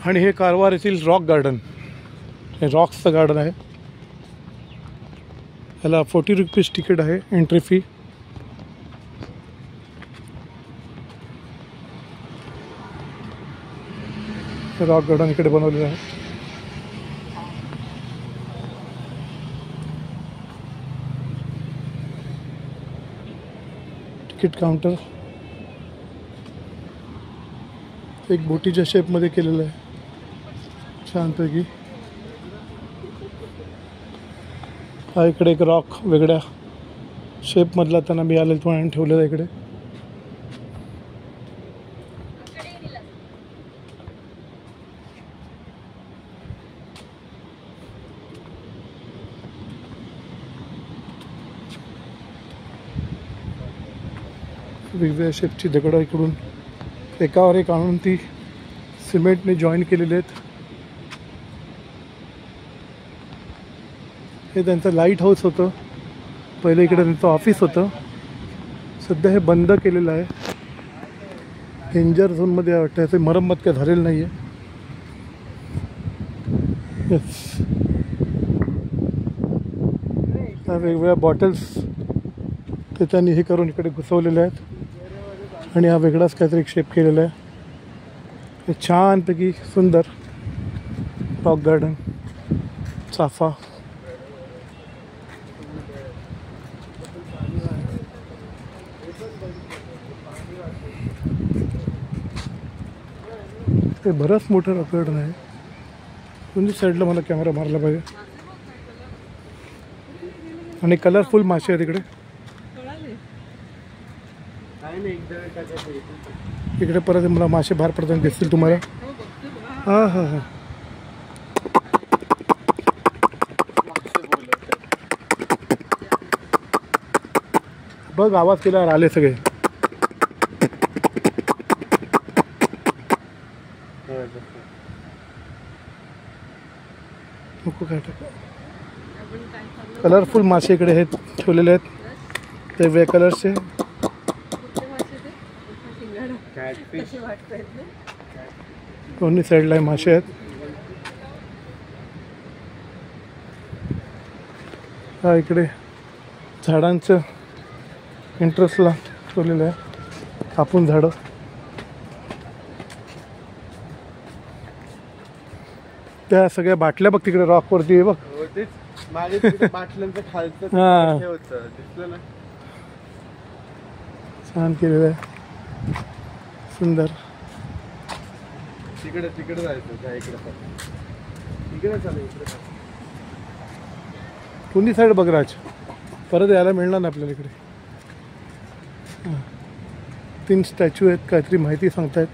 आणि हे कारवार येथील रॉक गार्डन, हे रॉक्सचं गार्डन आहे. ह्याला 40 रुपीज तिकीट आहे, एंट्री फी. रॉक गार्डन इकडे बनवलेलं आहे. तिकीट काउंटर एक बोटीच्या शेपमध्ये केलेलं आहे, छानपैकी. हा इकडे एक रॉक वेगळ्या शेपमधला त्यांना मिळालेला तो आणून ठेवलेला आहे इकडे. वेगवेगळ्या शेपची दगडं इकडून एकावर एक आणून ती सिमेंटने जॉईन केलेले आहेत. हे त्यांचं लाईट हाऊस होतं, पहिले इकडे त्यांचं ऑफिस होतं. सध्या हे बंद केलेलं आहे, डेंजर झोनमध्ये वाटतं. याची मरम्मत काय झालेलं नाही आहे. येस, त्या वेगवेगळ्या बॉटल्स ते त्यांनी हे करून इकडे घुसवलेल्या आहेत. आणि हा वेगळाच काहीतरी एक शेप केलेला आहे. हे छानपैकी सुंदर रॉक गार्डन, चाफा. ते बरंच मोठं रॉक गार्डन आहे. कोणत्या साईडला मला कॅमेरा मारला पाहिजे. आणि कलरफुल मासे आहेत इकडे. इकडे परत मला मासे बाहेर पडताना दिसतील तुम्हाला. हां हां हां, बघ आवाज केल्यावर आले सगळे. नको काय टाका. कलरफुल मासे इकडे हे ठेवलेले आहेत, वेगवेगळ्या कलरचे. दोन्ही साईडला मासे आहेत. हा इकडे झाडांचं इंटरेस्टला ठेवलेलं आहे, कापून झाडं. त्या सगळ्या बाटल्या बघ तिकडे रॉकवरती आहे बघ. हां, छान केलेलं आहे, सुंदर. तिकडे जायचं, इकडे चालेल. कोणी साईड बघ राज, परत यायला मिळणार नाही आपल्याला इकडे. 3 स्टॅच्यू आहेत, काहीतरी माहिती सांगतायत.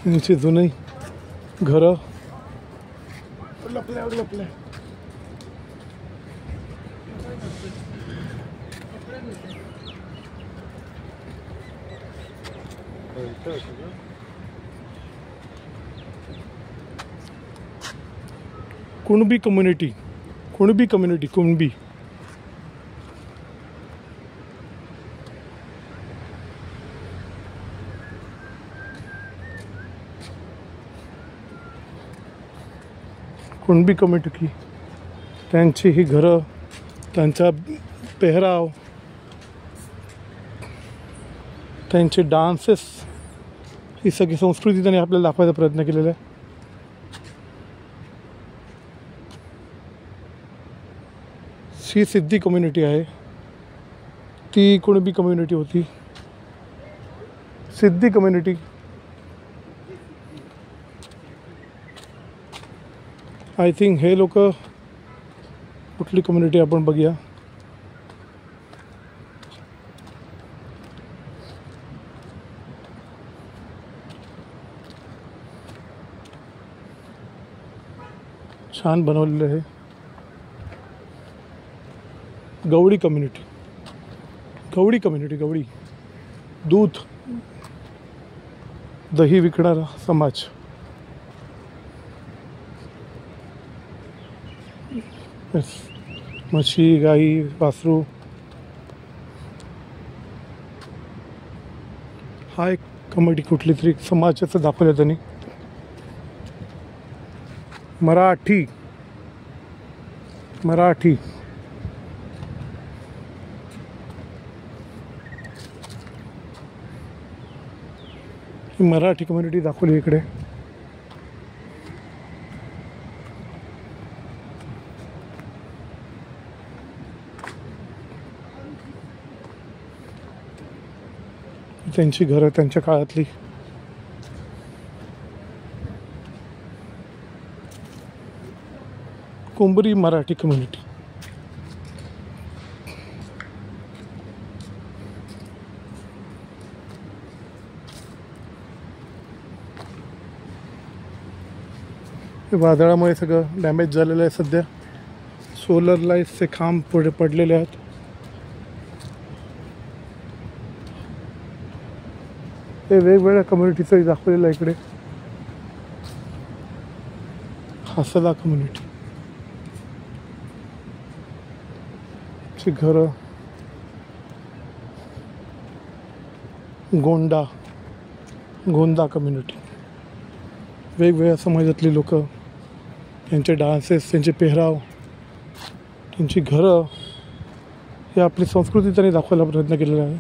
यांची जुनी घरं लपल्या. कुणबी कम्युनिटी. कुणबी कम्युनिटी, त्यांची ही घरं, त्यांचा पेहराव, त्यांचे डान्सेस, ही सगळी संस्कृती त्यांनी आपल्याला दाखवायचा प्रयत्न केलेला आहे. ही सिद्धी कम्युनिटी आहे, ती कुणबी कम्युनिटी होती. सिद्धी कम्युनिटी. आय थिंक हे लोक कुठली कम्युनिटी आपण बघूया. छान बनवलेलं आहे. गवळी कम्युनिटी, गवळी कम्युनिटी, गवळी दूध दही विकणारा समाज. म्हशी, गाई, वासरू. हा एक कम्युनिटी कुठली तरी समाजाचं दाखवलं त्यांनी. मराठी, मराठी ही मराठी कम्युनिटी दाखवली इकडे. त्यांची घरं त्यांच्या काळातली. कोंबरी मराठी कम्युनिटी. वादळामुळे सगळं डॅमेज झालेलं आहे सध्या. सोलर लाईट्सचे खांब पुढे पडलेले आहेत. हे वेगवेगळ्या कम्युनिटीचं दाखवलेलं आहे इकडे. हासला कम्युनिटी ची घरं. गोंदा कम्युनिटी, वेगवेगळ्या समाजातली लोक, त्यांचे डान्सेस, त्यांचे पेहराव, त्यांची घरं, हे आपली संस्कृती त्यांनी दाखवायला प्रयत्न केलेला आहे.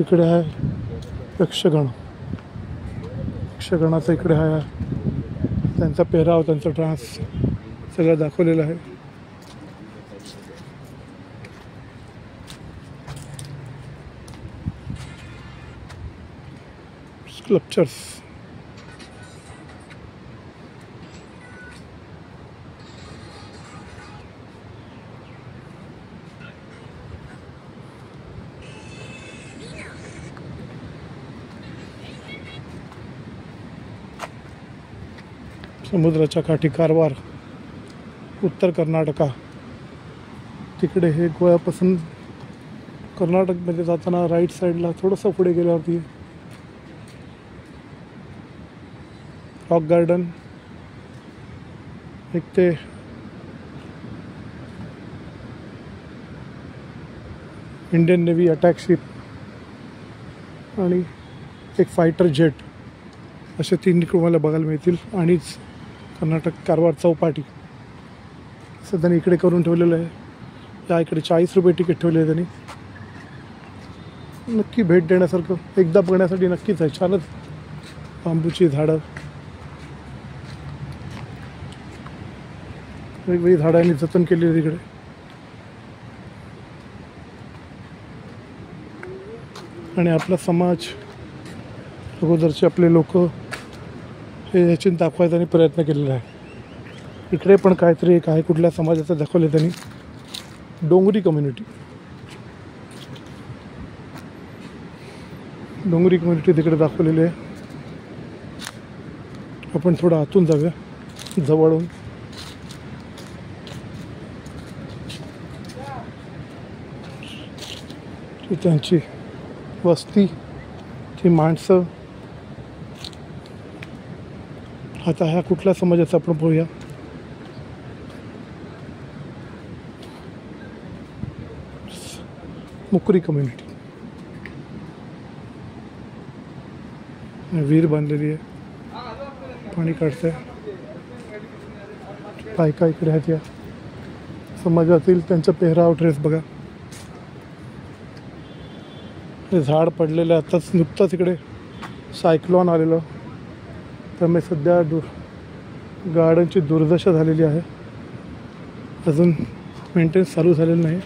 इकडे आहे यक्षगण, यक्षगणाचं इकडे आहे. त्यांचा पेहराव, त्यांचा डान्स सगळं दाखवलेलं आहे. स्कल्पचर्स. समुद्राच्या काठी कारवार, उत्तर कर्नाटका. तिकडे हे गोव्यापासून कर्नाटकमध्ये जाताना राईट साईडला थोडंसं पुढे गेल्यावरती रॉक गार्डन. एक ते इंडियन नेव्ही अटॅक शिप आणि एक फायटर जेट, असे 3 तुम्हाला बघायला मिळतील. आणिच कर्नाटक कारवार चौपाटी असं त्यांनी इकडे करून ठेवलेलं आहे. या इकडे 40 रुपये तिकीट ठेवले आहे त्यांनी. नक्की भेट देण्यासारखं, एकदा बघण्यासाठी नक्कीच आहे. छानच बांबूची झाडं, वेगवेगळी झाडांनी जतन केली आहे तिकडे. आणि आपला समाज, अगोदरचे आपले लोक, हे ह्याची दाखवायचा त्यांनी प्रयत्न केलेला आहे. इकडे पण काहीतरी एक आहे, कुठल्या समाजाचं दाखवलं त्यांनी. डोंगरी कम्युनिटी, डोंगरी कम्युनिटी तिकडे दाखवलेली आहे. आपण थोडं आतून जाऊया, जवळून. त्यांची वस्ती, ती माणसं. आता ह्या कुठल्या समाजाचा आपण बोलूया. मुकरी कम्युनिटी. विहीर बांधलेली आहे, पाणी काढतंय. बायका इकडे आहेत या समाजातील. त्यांचा पेहराव, ड्रेस बघा. हे झाड पडलेलं आहे. आताच नुकताच इकडे सायक्लॉन आलेलं, त्यामुळे सध्या गार्डनची दुर्दशा झालेली आहे. अजून मेंटेनन्स चालू झालेलं नाही,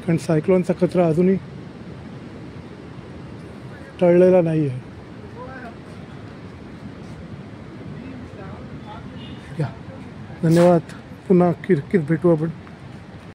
कारण सायक्लॉनचा खतरा अजूनही टळलेला नाही आहे. या, धन्यवाद. पुन्हा किरकिर भेटू आपण.